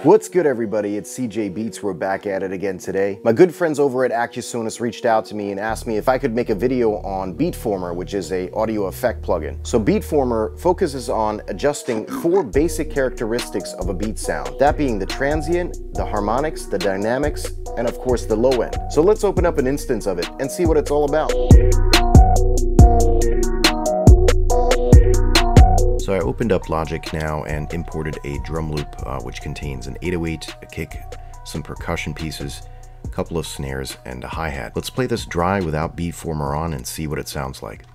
What's good, everybody? It's cjbeatz. We're back at it again today. My good friends over at Accusonus reached out to me and asked me if I could make a video on Beatformer, which is a audio effect plugin. So Beatformer focuses on adjusting 4 basic characteristics of a beat sound, that being the transient, the harmonics, the dynamics, and of course the low end. So let's open up an instance of it and see what it's all about. So I opened up Logic now and imported a drum loop which contains an 808, a kick, some percussion pieces, a couple of snares, and a hi-hat. Let's play this dry without Beatformer on and see what it sounds like.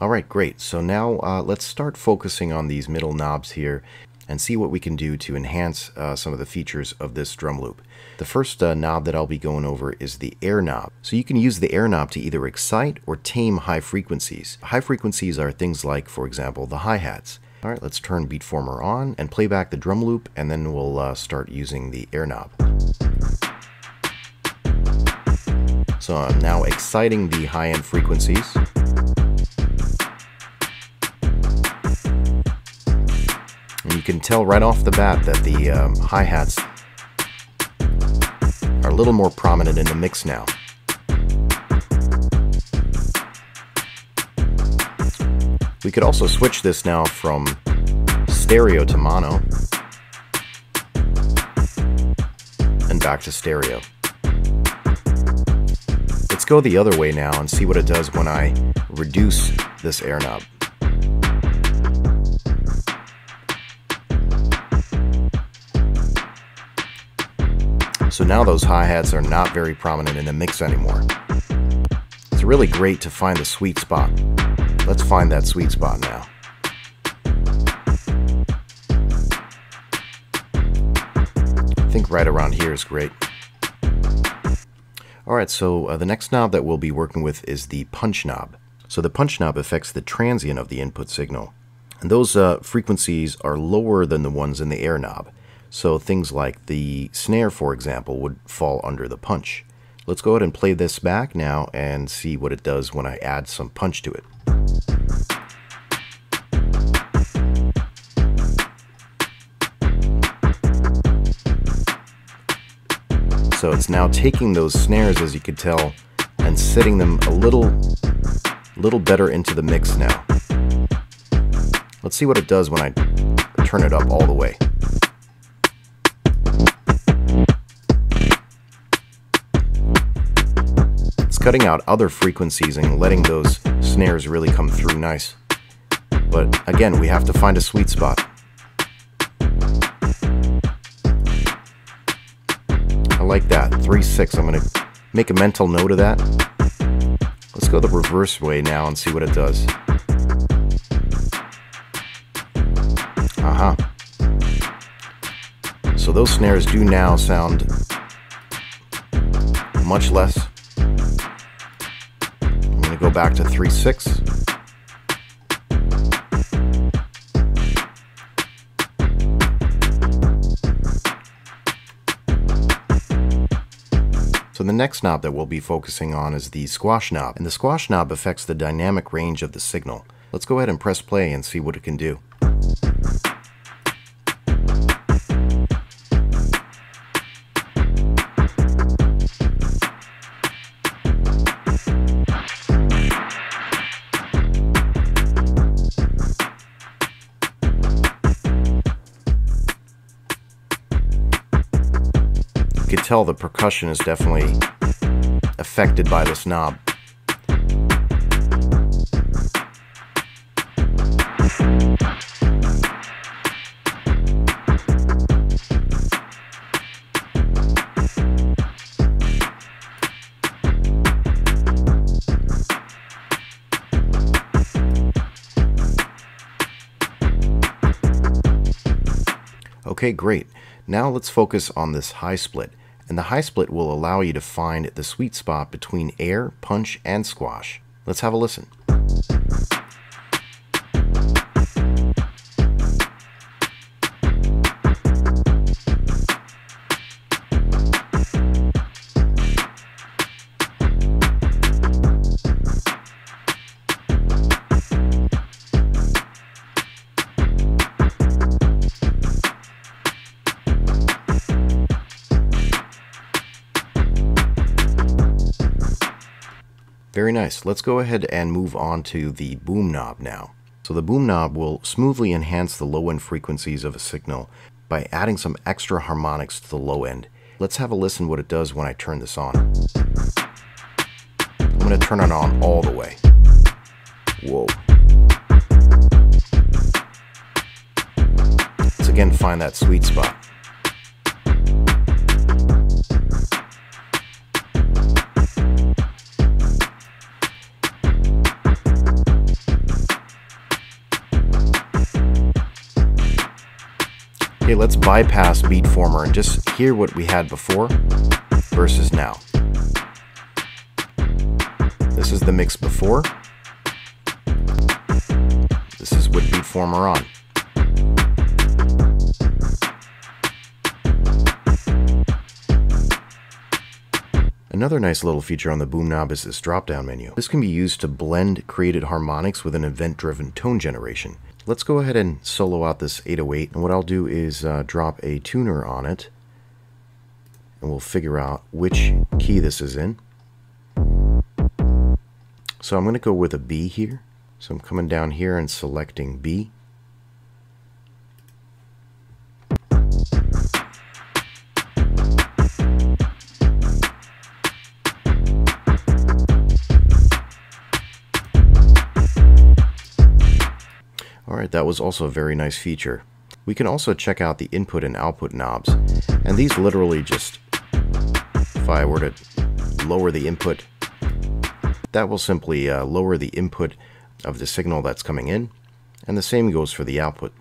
Alright, great. So now let's start focusing on these middle knobs here and see what we can do to enhance some of the features of this drum loop. The first knob that I'll be going over is the air knob. So you can use the air knob to either excite or tame high frequencies. High frequencies are things like, for example, the hi-hats. Alright, let's turn Beatformer on and play back the drum loop, and then we'll start using the air knob. So I'm now exciting the high-end frequencies. And you can tell right off the bat that the hi-hats are a little more prominent in the mix now. We could also switch this now from stereo to mono and back to stereo. Let's go the other way now and see what it does when I reduce this air knob. So now those hi-hats are not very prominent in the mix anymore. It's really great to find the sweet spot. Let's find that sweet spot now. I think right around here is great. Alright, so the next knob that we'll be working with is the punch knob. So the punch knob affects the transient of the input signal. And those frequencies are lower than the ones in the air knob. So things like the snare, for example, would fall under the punch. Let's go ahead and play this back now and see what it does when I add some punch to it. So it's now taking those snares, as you could tell, and setting them a little better into the mix now. Let's see what it does when I turn it up all the way. Cutting out other frequencies and letting those snares really come through nice. But again, we have to find a sweet spot. I like that, 3/6. I'm going to make a mental note of that. Let's go the reverse way now and see what it does. Aha. So those snares do now sound much less. Go back to 3/6. So the next knob that we'll be focusing on is the squash knob, and the squash knob affects the dynamic range of the signal. Let's go ahead and press play and see what it can do. You can tell the percussion is definitely affected by this knob. Okay, great. Now let's focus on this high split. And the high split will allow you to find the sweet spot between air, punch, and squash. Let's have a listen. Very nice. Let's go ahead and move on to the boom knob now. So the boom knob will smoothly enhance the low end frequencies of a signal by adding some extra harmonics to the low end. Let's have a listen what it does when I turn this on. I'm going to turn it on all the way. Whoa. Let's again find that sweet spot. Okay, let's bypass Beatformer and just hear what we had before versus now. This is the mix before. This is with Beatformer on. Another nice little feature on the boom knob is this drop-down menu. This can be used to blend created harmonics with an event-driven tone generation. Let's go ahead and solo out this 808, and what I'll do is drop a tuner on it, and we'll figure out which key this is in. So I'm going to go with a B here. So I'm coming down here and selecting B. Alright, that was also a very nice feature. We can also check out the input and output knobs, and these literally just, if I were to lower the input, that will simply lower the input of the signal that's coming in, and the same goes for the output.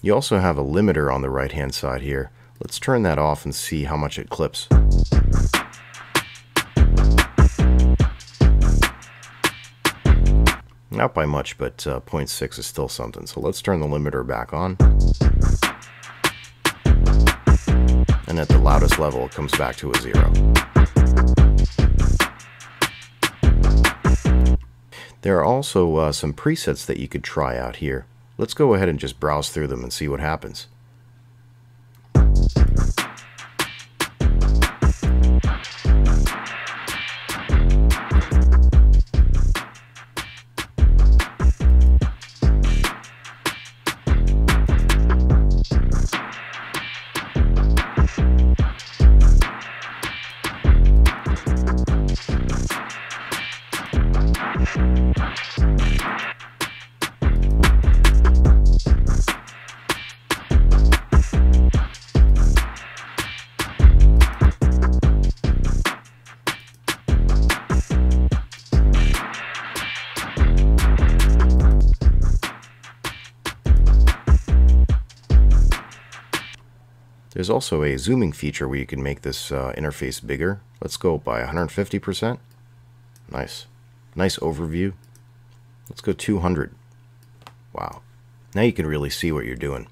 You also have a limiter on the right hand side here. Let's turn that off and see how much it clips. Not by much, but 0.6 is still something. So let's turn the limiter back on. And at the loudest level, it comes back to a 0. There are also some presets that you could try out here. Let's go ahead and just browse through them and see what happens. There's also a zooming feature where you can make this interface bigger. Let's go by 150%. Nice. Nice overview. Let's go 200. Wow. Now you can really see what you're doing.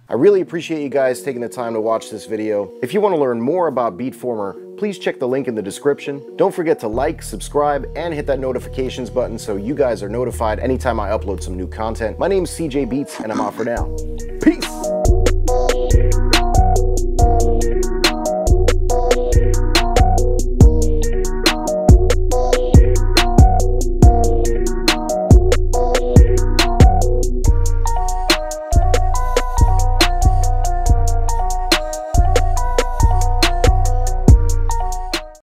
I really appreciate you guys taking the time to watch this video. If you want to learn more about Beatformer, please check the link in the description. Don't forget to like, subscribe, and hit that notifications button so you guys are notified anytime I upload some new content. My name is cjbeatz, and I'm out for now. Peace!